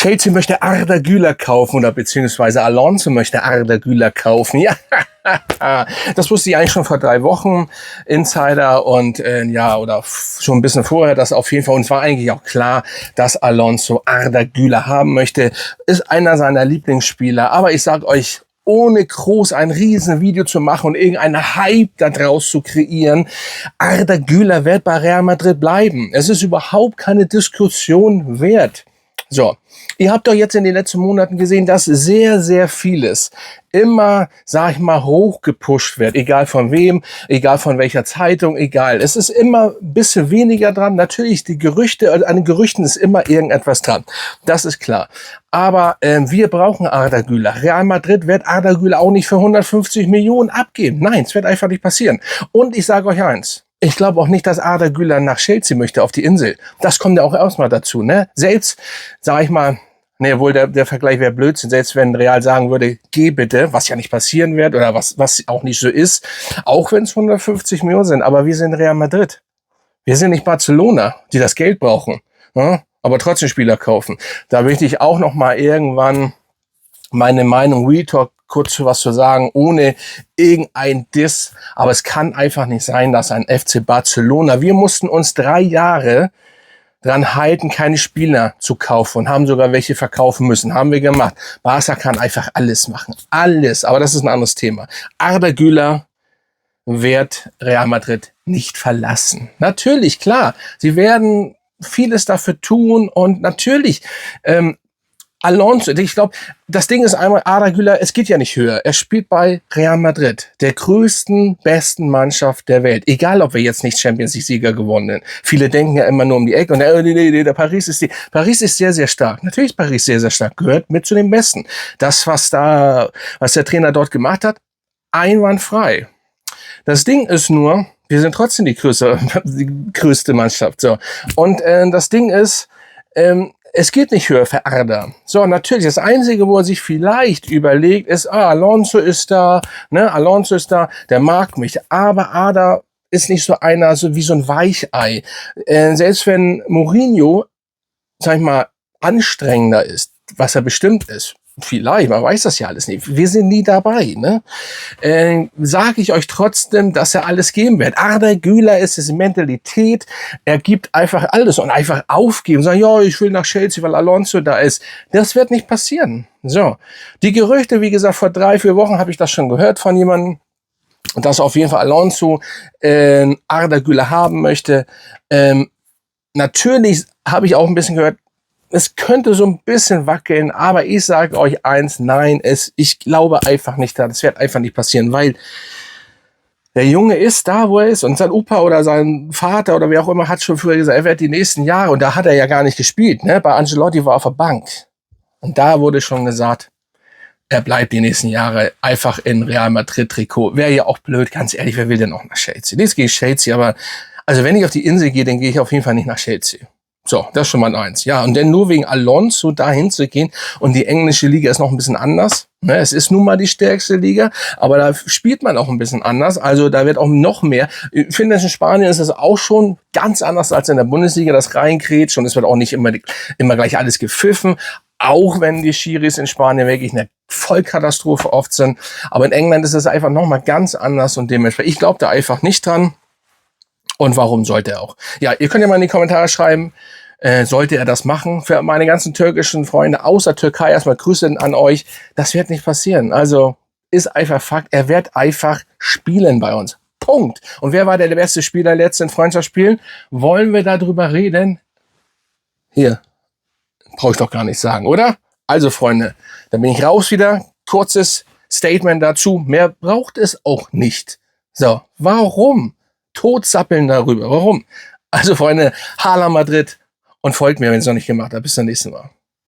Chelsea möchte Arda Güler kaufen oder beziehungsweise Alonso möchte Arda Güler kaufen. Ja, das wusste ich eigentlich schon vor 3 Wochen, Insider, und ja, oder schon ein bisschen vorher, das auf jeden Fall. Und es war eigentlich auch klar, dass Alonso Arda Güler haben möchte. Ist einer seiner Lieblingsspieler. Aber ich sag euch, ohne groß ein Riesenvideo zu machen und irgendeinen Hype daraus zu kreieren, Arda Güler wird bei Real Madrid bleiben. Es ist überhaupt keine Diskussion wert. So, ihr habt doch jetzt in den letzten Monaten gesehen, dass sehr, sehr vieles immer, sag ich mal, hochgepusht wird. Egal von wem, egal von welcher Zeitung, egal. Es ist immer ein bisschen weniger dran. Natürlich, die Gerüchte, an den Gerüchten ist immer irgendetwas dran. Das ist klar. Aber wir brauchen Arda Güler. Real Madrid wird Arda Güler auch nicht für 150 Millionen abgeben. Nein, es wird einfach nicht passieren. Und ich sage euch eins. Ich glaube auch nicht, dass Arda Güler nach Chelsea möchte, auf die Insel. Das kommt ja auch erstmal dazu, ne? Selbst, sag ich mal, ne, wohl der Vergleich wäre Blödsinn, selbst wenn Real sagen würde, geh bitte, was ja nicht passieren wird oder was auch nicht so ist, auch wenn es 150 Millionen sind, aber wir sind Real Madrid. Wir sind nicht Barcelona, die das Geld brauchen, ne? Aber trotzdem Spieler kaufen. Da möchte ich auch noch mal irgendwann meine Meinung Real Talk kurz was zu sagen, ohne irgendein Diss. Aber es kann einfach nicht sein, dass ein FC Barcelona, wir mussten uns 3 Jahre dran halten, keine Spieler zu kaufen und haben sogar welche verkaufen müssen. Haben wir gemacht. Barca kann einfach alles machen. Alles. Aber das ist ein anderes Thema. Arda Güler wird Real Madrid nicht verlassen. Natürlich, klar. Sie werden vieles dafür tun und natürlich, Alonso, ich glaube, das Ding ist einmal, Arda Güler, es geht ja nicht höher. Er spielt bei Real Madrid, der größten, besten Mannschaft der Welt. Egal, ob wir jetzt nicht Champions League-Sieger gewonnen sind. Viele denken ja immer nur um die Ecke und nee, der Paris ist sehr, sehr stark. Natürlich ist Paris sehr, sehr stark, gehört mit zu den Besten. Das, was der Trainer dort gemacht hat, einwandfrei. Das Ding ist nur, wir sind trotzdem die größte Mannschaft. So. Und das Ding ist, es geht nicht höher für Arda. So, natürlich, das Einzige, wo er sich vielleicht überlegt, ist, Alonso ist da, ne, Alonso ist da, der mag mich. Aber Arda ist nicht so einer, so wie so ein Weichei. Selbst wenn Mourinho, sag ich mal, anstrengender ist, was er bestimmt ist, vielleicht, man weiß das ja alles nicht. Wir sind nie dabei, ne? Sage ich euch trotzdem, dass er alles geben wird. Arda Güler ist es Mentalität. Er gibt einfach alles und einfach aufgeben. Sagen, ja, ich will nach Chelsea, weil Alonso da ist. Das wird nicht passieren. So. Die Gerüchte, wie gesagt, vor 3, 4 Wochen habe ich das schon gehört von jemandem, dass auf jeden Fall Alonso Arda Güler haben möchte. Natürlich habe ich auch ein bisschen gehört, es könnte so ein bisschen wackeln, aber ich sage euch eins, nein, ich glaube einfach nicht daran. Das wird einfach nicht passieren, weil der Junge ist da, wo er ist, und sein Opa oder sein Vater oder wer auch immer hat schon früher gesagt, er wird die nächsten Jahre, und da hat er ja gar nicht gespielt, ne? Bei Ancelotti war er auf der Bank. Und da wurde schon gesagt, er bleibt die nächsten Jahre einfach in Real Madrid Trikot. Wäre ja auch blöd, ganz ehrlich, wer will denn auch nach Chelsea? Nichts gegen Chelsea, aber also wenn ich auf die Insel gehe, dann gehe ich auf jeden Fall nicht nach Chelsea. So, das ist schon mal eins. Ja, und dann nur wegen Alonso dahin zu gehen, und die englische Liga ist noch ein bisschen anders. Ne, es ist nun mal die stärkste Liga, aber da spielt man auch ein bisschen anders. Also da wird auch noch mehr. Ich finde, in Spanien ist es auch schon ganz anders als in der Bundesliga, das reinkrätscht, und es wird auch nicht immer gleich alles gepfiffen. Auch wenn die Schiris in Spanien wirklich eine Vollkatastrophe oft sind. Aber in England ist es einfach noch mal ganz anders, und dementsprechend, ich glaube da einfach nicht dran. Und warum sollte er auch? Ja, ihr könnt ja mal in die Kommentare schreiben, sollte er das machen? Für meine ganzen türkischen Freunde außer Türkei erstmal Grüße an euch. Das wird nicht passieren. Also ist einfach Fakt, er wird einfach spielen bei uns. Punkt. Und wer war der beste Spieler letzten Freundschaftsspielen? Wollen wir darüber reden? Hier, brauche ich doch gar nicht sagen, oder? Also Freunde, dann bin ich raus wieder. Kurzes Statement dazu. Mehr braucht es auch nicht. So, warum? Totsappeln darüber. Warum? Also Freunde, Hala Madrid, und folgt mir, wenn ihr es noch nicht gemacht habt. Bis zum nächsten Mal.